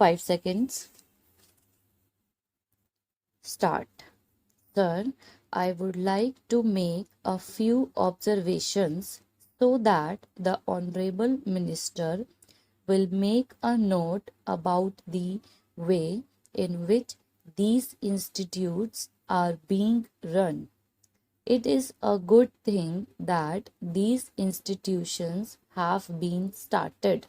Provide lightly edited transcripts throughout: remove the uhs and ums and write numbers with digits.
5 seconds. Start. Sir, I would like to make a few observations so that the Honorable Minister will make a note about the way in which these institutes are being run. It is a good thing that these institutions have been started,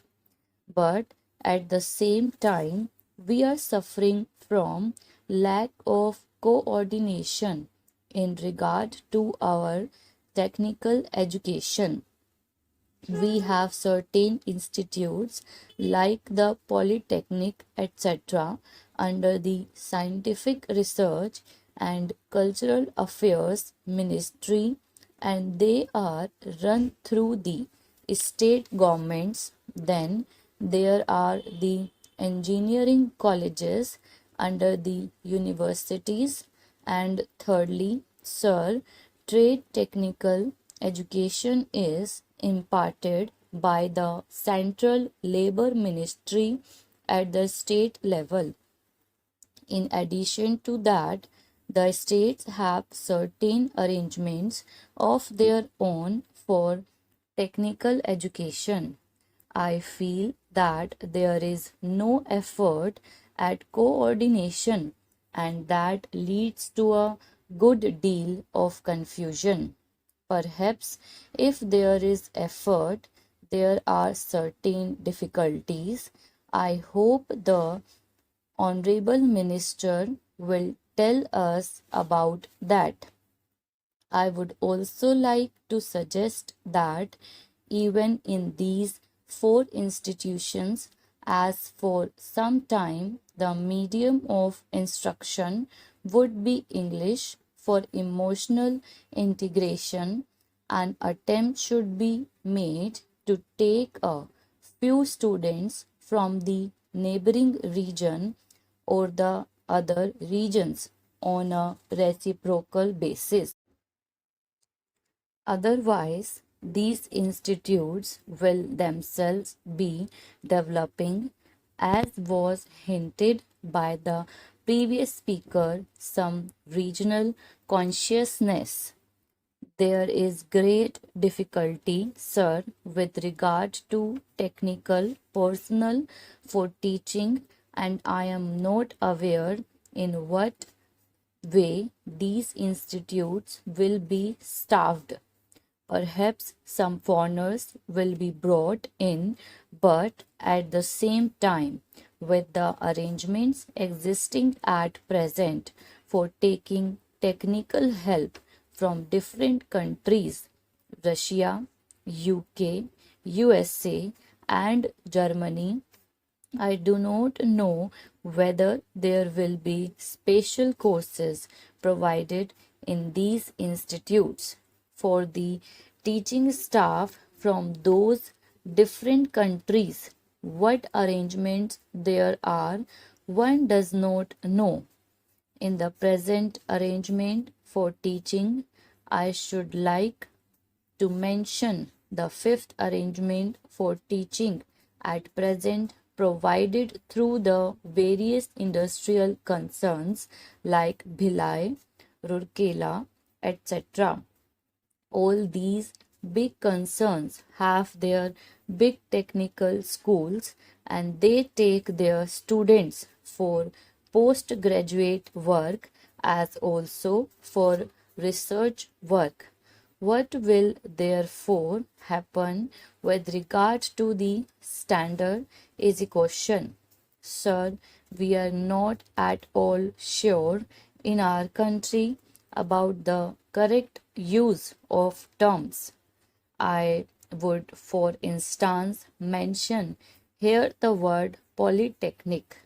but at the same time, we are suffering from lack of coordination in regard to our technical education. We have certain institutes like the Polytechnic, etc., under the Scientific Research and Cultural Affairs Ministry, and they are run through the state governments. Then there are the engineering colleges under the universities, and thirdly, sir, trade technical education is imparted by the Central Labor Ministry at the state level. In addition to that, the states have certain arrangements of their own for technical education. I feel that there is no effort at coordination, and that leads to a good deal of confusion. Perhaps if there is effort, there are certain difficulties. I hope the Honorable Minister will tell us about that. I would also like to suggest that even in these four institutions, as for some time the medium of instruction would be English, for emotional integration, an attempt should be made to take a few students from the neighboring region or the other regions on a reciprocal basis. Otherwise, these institutes will themselves be developing, as was hinted by the previous speaker, some regional consciousness. There is great difficulty, sir, with regard to technical personnel for teaching, and I am not aware in what way these institutes will be staffed. Perhaps some foreigners will be brought in, but at the same time, with the arrangements existing at present for taking technical help from different countries, Russia, UK, USA, and Germany, I do not know whether there will be special courses provided in these institutes for the teaching staff from those different countries. What arrangements there are, one does not know. In the present arrangement for teaching, I should like to mention the fifth arrangement for teaching at present provided through the various industrial concerns like Bhilai, Rourkela, etc. All these big concerns have their big technical schools, and they take their students for postgraduate work as also for research work. What will therefore happen with regard to the standard is a question. Sir, we are not at all sure in our country about the correct use of terms. I would, for instance, mention here the word polytechnic.